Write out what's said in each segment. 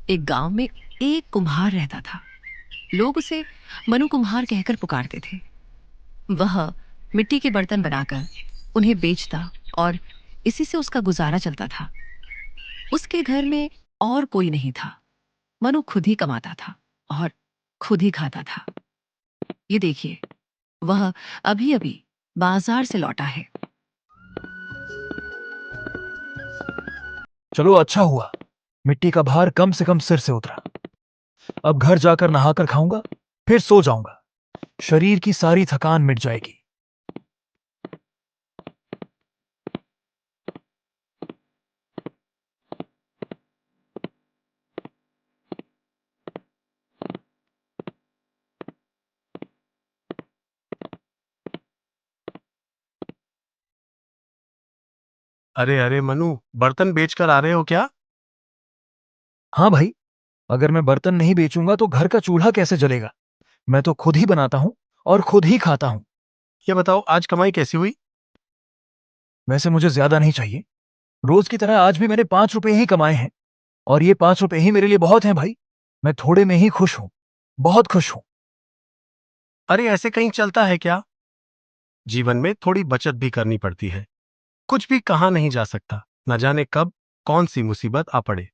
एक गांव में एक कुम्हार रहता था। लोग उसे मनु कुम्हार कहकर पुकारते थे। वह मिट्टी के बर्तन बनाकर उन्हें बेचता और इसी से उसका गुजारा चलता था। उसके घर में और कोई नहीं था। मनु खुद ही कमाता था और खुद ही खाता था। ये देखिए, वह अभी अभी बाजार से लौटा है। चलो अच्छा हुआ, मिट्टी का भार कम से कम सिर से उतरा। अब घर जाकर नहाकर खाऊंगा, फिर सो जाऊंगा। शरीर की सारी थकान मिट जाएगी। अरे अरे मनु, बर्तन बेच कर आ रहे हो क्या? हाँ भाई, अगर मैं बर्तन नहीं बेचूंगा तो घर का चूल्हा कैसे जलेगा? मैं तो खुद ही बनाता हूं और खुद ही खाता हूं। ये बताओ, आज कमाई कैसी हुई? वैसे मुझे ज्यादा नहीं चाहिए। रोज की तरह आज भी मैंने 5 रुपए ही कमाए हैं, और ये 5 रुपए ही मेरे लिए बहुत हैं भाई। मैं थोड़े में ही खुश हूं, बहुत खुश हूं। अरे ऐसे कहीं चलता है क्या? जीवन में थोड़ी बचत भी करनी पड़ती है। कुछ भी कहा नहीं जा सकता, न जाने कब कौन सी मुसीबत आ पड़े।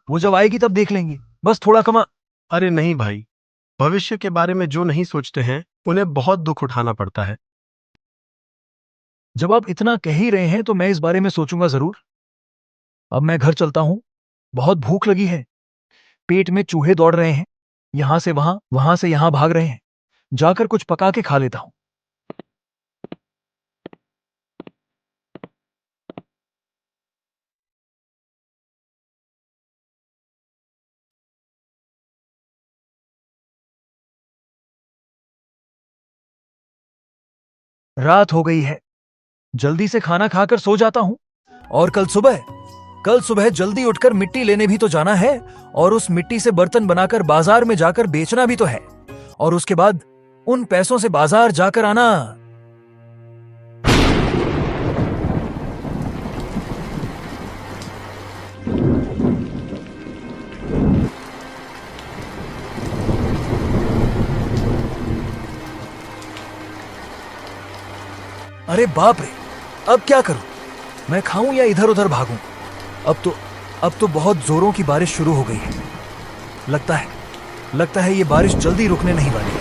वो जब आएगी तब देख लेंगे, बस थोड़ा कमा। अरे नहीं भाई, भविष्य के बारे में जो नहीं सोचते हैं उन्हें बहुत दुख उठाना पड़ता है। जब आप इतना कह ही रहे हैं तो मैं इस बारे में सोचूंगा जरूर। अब मैं घर चलता हूं, बहुत भूख लगी है। पेट में चूहे दौड़ रहे हैं, यहां से वहां, वहां से यहां भाग रहे हैं। जाकर कुछ पका के खा लेता हूं। रात हो गई है, जल्दी से खाना खाकर सो जाता हूं। और कल सुबह जल्दी उठकर मिट्टी लेने भी तो जाना है, और उस मिट्टी से बर्तन बनाकर बाजार में जाकर बेचना भी तो है। और उसके बाद उन पैसों से बाजार जाकर आना। अरे बाप रे, अब क्या करूं? मैं खाऊं या इधर उधर भागूं? अब तो बहुत जोरों की बारिश शुरू हो गई है। लगता है ये बारिश जल्दी रुकने नहीं वाली।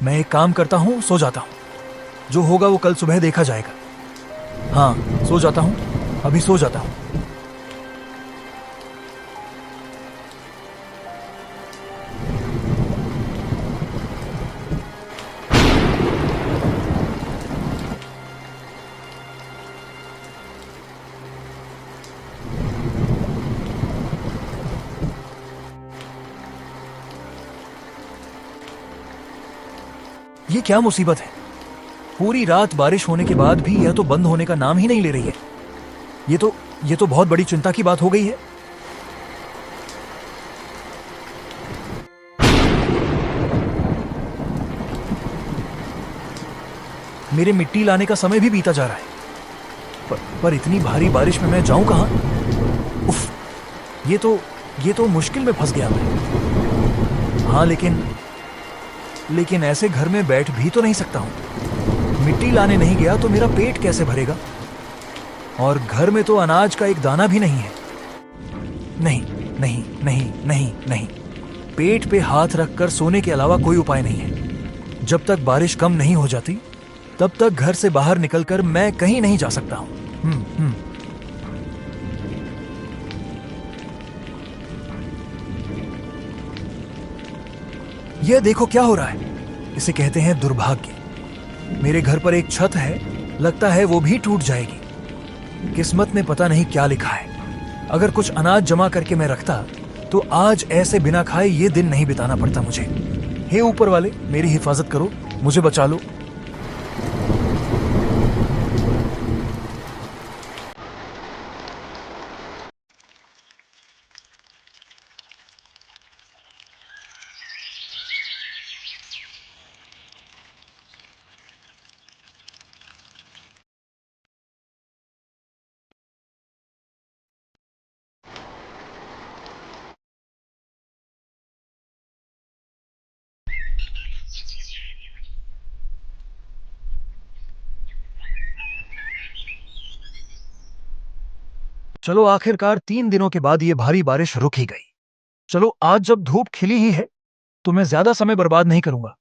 मैं एक काम करता हूं, सो जाता हूं। जो होगा वो कल सुबह देखा जाएगा। हाँ, सो जाता हूं, अभी सो जाता हूं। ये क्या मुसीबत है? पूरी रात बारिश होने के बाद भी यह तो बंद होने का नाम ही नहीं ले रही है। ये तो बहुत बड़ी चिंता की बात हो गई है। मेरे मिट्टी लाने का समय भी बीता जा रहा है। पर इतनी भारी बारिश में मैं जाऊं कहां? उफ, ये तो मुश्किल में फंस गया मैं। हाँ, लेकिन ऐसे घर में बैठ भी तो नहीं सकता हूं। मिट्टी लाने नहीं गया तो मेरा पेट कैसे भरेगा? और घर में तो अनाज का एक दाना भी नहीं है। नहीं, नहीं, नहीं, नहीं, नहीं। पेट पे हाथ रखकर सोने के अलावा कोई उपाय नहीं है। जब तक बारिश कम नहीं हो जाती, तब तक घर से बाहर निकलकर मैं कहीं नहीं जा सकता हूं। यह देखो क्या हो रहा है। इसे कहते हैं दुर्भाग्य। मेरे घर पर एक छत है, लगता है वो भी टूट जाएगी। किस्मत में पता नहीं क्या लिखा है। अगर कुछ अनाज जमा करके मैं रखता तो आज ऐसे बिना खाए ये दिन नहीं बिताना पड़ता मुझे। हे ऊपर वाले, मेरी हिफाजत करो, मुझे बचा लो। चलो आखिरकार 3 दिनों के बाद ये भारी बारिश रुक ही गई। चलो आज जब धूप खिली ही है तो मैं ज्यादा समय बर्बाद नहीं करूंगा।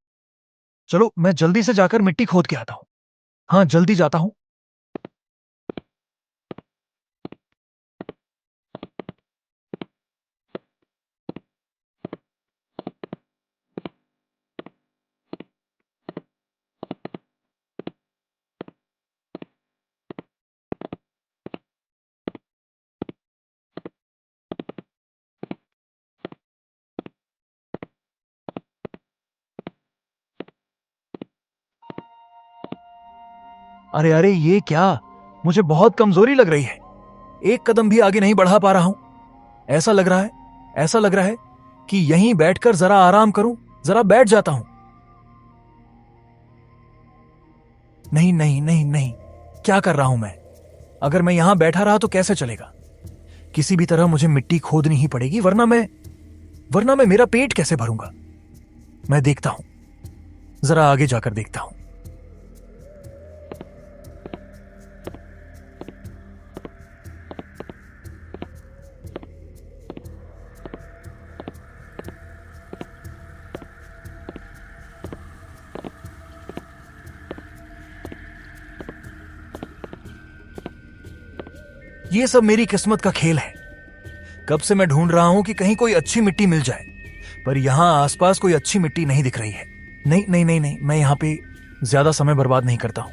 चलो मैं जल्दी से जाकर मिट्टी खोद के आता हूं। हाँ, जल्दी जाता हूं। अरे अरे, ये क्या? मुझे बहुत कमजोरी लग रही है। एक कदम भी आगे नहीं बढ़ा पा रहा हूं। ऐसा लग रहा है कि यहीं बैठकर जरा आराम करूं। जरा बैठ जाता हूं। नहीं नहीं नहीं नहीं, क्या कर रहा हूं मैं? अगर मैं यहां बैठा रहा तो कैसे चलेगा? किसी भी तरह मुझे मिट्टी खोदनी ही पड़ेगी, वरना मैं मेरा पेट कैसे भरूंगा? मैं देखता हूं, जरा आगे जाकर देखता हूं। ये सब मेरी किस्मत का खेल है। कब से मैं ढूंढ रहा हूं कि कहीं कोई अच्छी मिट्टी मिल जाए, पर यहां आसपास कोई अच्छी मिट्टी नहीं दिख रही है। नहीं नहीं नहीं नहीं, मैं यहां पे ज्यादा समय बर्बाद नहीं करता हूं।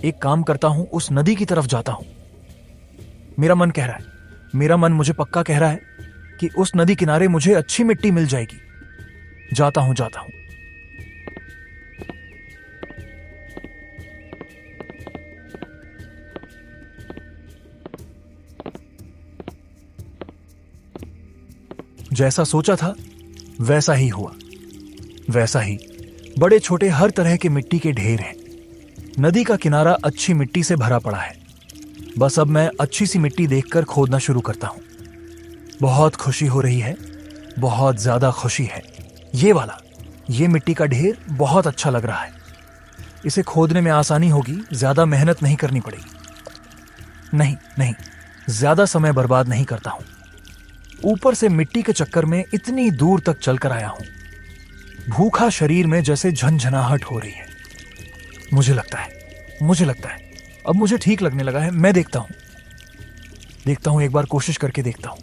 एक काम करता हूं, उस नदी की तरफ जाता हूं। मेरा मन मुझे पक्का कह रहा है कि उस नदी किनारे मुझे अच्छी मिट्टी मिल जाएगी। जाता हूं। जैसा सोचा था वैसा ही हुआ। वैसा ही बड़े छोटे हर तरह के मिट्टी के ढेर हैं। नदी का किनारा अच्छी मिट्टी से भरा पड़ा है। बस अब मैं अच्छी सी मिट्टी देखकर खोदना शुरू करता हूं। बहुत खुशी हो रही है, बहुत ज्यादा खुशी है। ये मिट्टी का ढेर बहुत अच्छा लग रहा है। इसे खोदने में आसानी होगी, ज्यादा मेहनत नहीं करनी पड़ेगी। नहीं, ज्यादा समय बर्बाद नहीं करता हूं। ऊपर से मिट्टी के चक्कर में इतनी दूर तक चलकर आया हूं। भूखा शरीर में जैसे झंझनाहट हो रही है। मुझे लगता है अब मुझे ठीक लगने लगा है। मैं देखता हूं, एक बार कोशिश करके देखता हूं।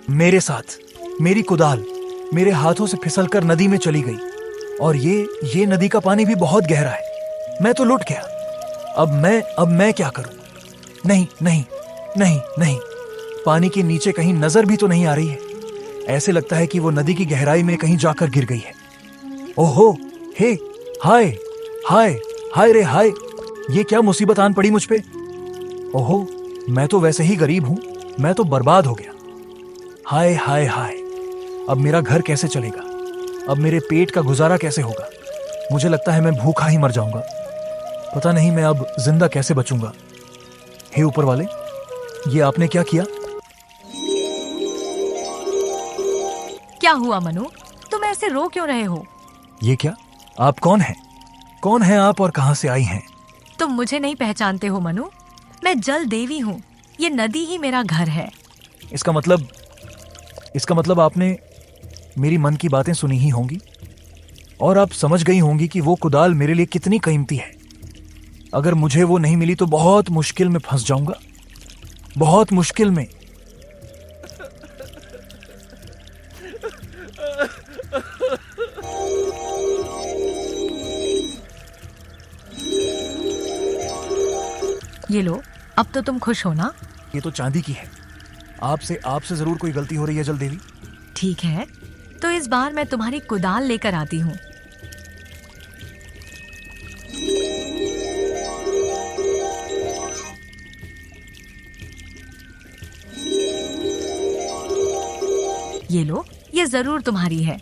मेरे साथ मेरी कुदाल मेरे हाथों से फिसलकर नदी में चली गई और ये नदी का पानी भी बहुत गहरा है। मैं तो लुट गया। अब मैं क्या करूं? नहीं, पानी के नीचे कहीं नजर भी तो नहीं आ रही है। ऐसे लगता है कि वो नदी की गहराई में कहीं जाकर गिर गई है। ओहो, हे, हाय रे हाय, ये क्या मुसीबत आन पड़ी मुझ पे? ओहो, मैं तो वैसे ही गरीब हूं, मैं तो बर्बाद हो गया। हाय, अब मेरा घर कैसे चलेगा? अब मेरे पेट का गुजारा कैसे होगा? मुझे लगता है मैं भूखा ही मर जाऊंगा। पता नहीं मैं अब जिंदा कैसे बचूंगा। हे ऊपर वाले, ये आपने क्या किया? क्या हुआ मनु? तुम ऐसे रो क्यों रहे हो? ये क्या? आप कौन हैं? कौन हैं आप और कहां से आई हैं? तुम मुझे नहीं पहचानते हो मनु? मैं जल देवी हूँ। ये नदी ही मेरा घर है। इसका मतलब आपने मेरी मन की बातें सुनी ही होंगी और आप समझ गई होंगी कि वो कुदाल मेरे लिए कितनी कीमती है। अगर मुझे वो नहीं मिली तो बहुत मुश्किल में फंस जाऊंगा, बहुत मुश्किल में। ये लो, अब तो तुम खुश हो ना? ये तो चांदी की है। आपसे जरूर कोई गलती हो रही है जल देवी। ठीक है, तो इस बार मैं तुम्हारी कुदाल लेकर आती हूँ। ये लो, ये जरूर तुम्हारी है।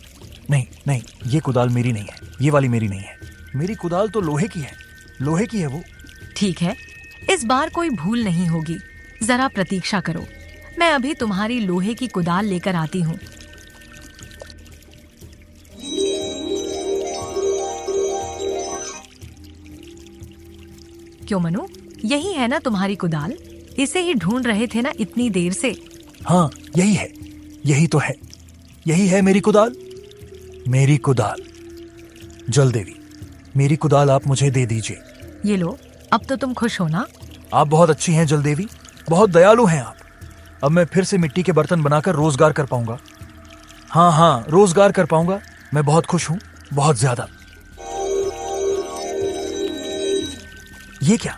नहीं, ये कुदाल मेरी नहीं है। ये वाली मेरी नहीं है। मेरी कुदाल तो लोहे की है वो। ठीक है, इस बार कोई भूल नहीं होगी। जरा प्रतीक्षा करो, मैं अभी तुम्हारी लोहे की कुदाल लेकर आती हूँ। क्यों मनु, यही है ना तुम्हारी कुदाल? इसे ही ढूंढ रहे थे ना इतनी देर से? हाँ, यही है, यही तो है, यही है मेरी कुदाल, मेरी कुदाल। जल देवी, मेरी कुदाल आप मुझे दे दीजिए। ये लो, अब तो तुम खुश हो ना? आप बहुत अच्छी हैं जल देवी, बहुत दयालु हैं आप। अब मैं फिर से मिट्टी के बर्तन बनाकर रोजगार कर पाऊंगा। हाँ हाँ, रोजगार कर पाऊंगा। मैं बहुत खुश हूं, बहुत ज्यादा। ये क्या,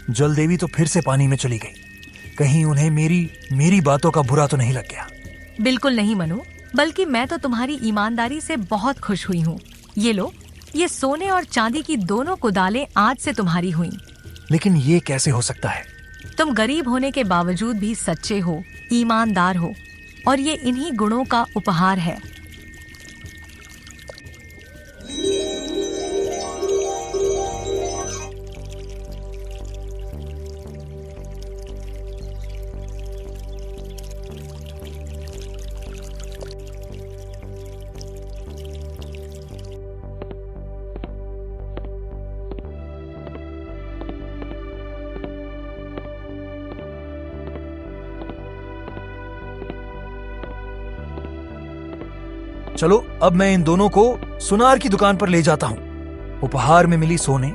जल देवी तो फिर से पानी में चली गई। कहीं उन्हें मेरी बातों का बुरा तो नहीं लग गया? बिल्कुल नहीं मनु, बल्कि मैं तो तुम्हारी ईमानदारी से बहुत खुश हुई हूँ। ये लो, ये सोने और चांदी की दोनों कुदालें आज से तुम्हारी हुई। लेकिन ये कैसे हो सकता है? तुम गरीब होने के बावजूद भी सच्चे हो, ईमानदार हो, और ये इन्हीं गुणों का उपहार है। चलो, अब मैं इन दोनों को सुनार की दुकान पर ले जाता हूँ। उपहार में मिली सोने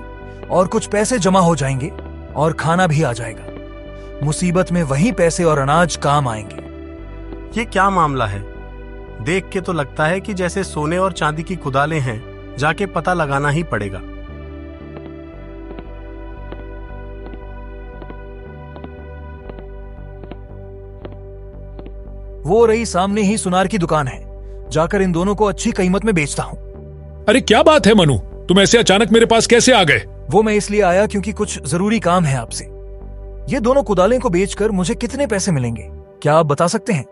और कुछ पैसे जमा हो जाएंगे और खाना भी आ जाएगा। मुसीबत में वही पैसे और अनाज काम आएंगे। ये क्या मामला है? देख के तो लगता है कि जैसे सोने और चांदी की कुदालें हैं, जाके पता लगाना ही पड़ेगा। वो रही सामने ही सुनार की दुकान है, जाकर इन दोनों को अच्छी कीमत में बेचता हूँ। अरे क्या बात है मनु, तुम ऐसे अचानक मेरे पास कैसे आ गए? वो मैं इसलिए आया क्योंकि कुछ जरूरी काम है आपसे। ये दोनों कुदालें को बेचकर मुझे कितने पैसे मिलेंगे, क्या आप बता सकते हैं?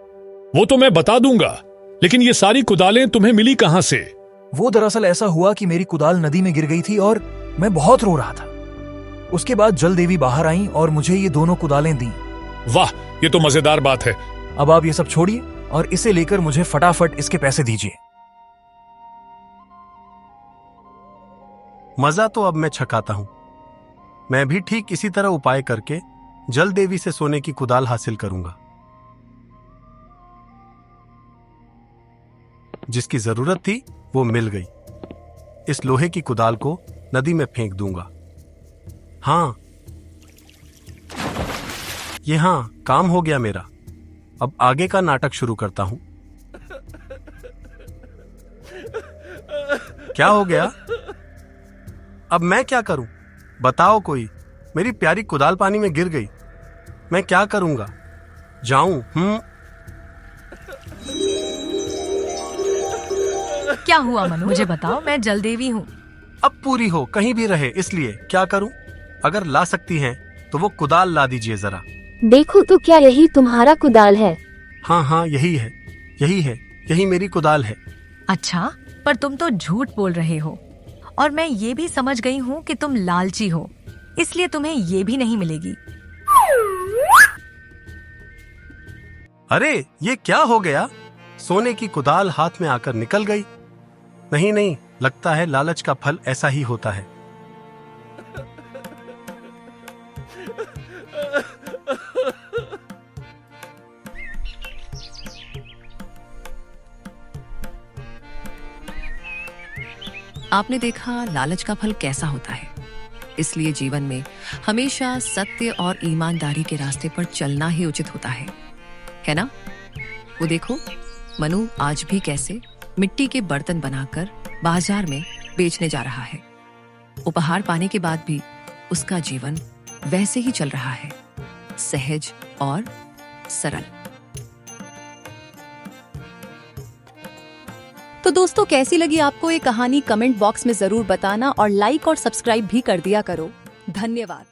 वो तो मैं बता दूंगा, लेकिन ये सारी कुदालें तुम्हें मिली कहां से? वो दरअसल ऐसा हुआ कि मेरी कुदाल नदी में गिर गई थी और मैं बहुत रो रहा था। उसके बाद जल देवी बाहर आई और मुझे ये दोनों कुदालें दी। वाह, ये तो मजेदार बात है। अब आप ये सब छोड़िए और इसे लेकर मुझे फटाफट इसके पैसे दीजिए। मजा तो अब मैं छकाता हूं। मैं भी ठीक इसी तरह उपाय करके जल देवी से सोने की कुदाल हासिल करूंगा। जिसकी जरूरत थी वो मिल गई। इस लोहे की कुदाल को नदी में फेंक दूंगा। हाँ, ये हाँ, काम हो गया मेरा। अब आगे का नाटक शुरू करता हूं। क्या हो गया? अब मैं क्या करूं? बताओ कोई। मेरी प्यारी कुदाल पानी में गिर गई। मैं क्या करूंगा? जाऊं? क्या हुआ मनु, मुझे बताओ, मैं जल देवी हूँ। अब पूरी हो, कहीं भी रहे, इसलिए क्या करूं? अगर ला सकती हैं तो वो कुदाल ला दीजिए जरा। देखो तो क्या यही तुम्हारा कुदाल है? हाँ हाँ, यही है, यही है, यही मेरी कुदाल है। अच्छा, पर तुम तो झूठ बोल रहे हो, और मैं ये भी समझ गई हूँ कि तुम लालची हो, इसलिए तुम्हें ये भी नहीं मिलेगी। अरे ये क्या हो गया? सोने की कुदाल हाथ में आकर निकल गई। नहीं नहीं, लगता है लालच का फल ऐसा ही होता है। आपने देखा लालच का फल कैसा होता है। इसलिए जीवन में हमेशा सत्य और ईमानदारी के रास्ते पर चलना ही उचित होता है ना? वो देखो, मनु आज भी कैसे मिट्टी के बर्तन बनाकर बाजार में बेचने जा रहा है। उपहार पाने के बाद भी उसका जीवन वैसे ही चल रहा है, सहज और सरल। तो दोस्तों, कैसी लगी आपको ये कहानी? कमेंट बॉक्स में जरूर बताना और लाइक और सब्सक्राइब भी कर दिया करो। धन्यवाद।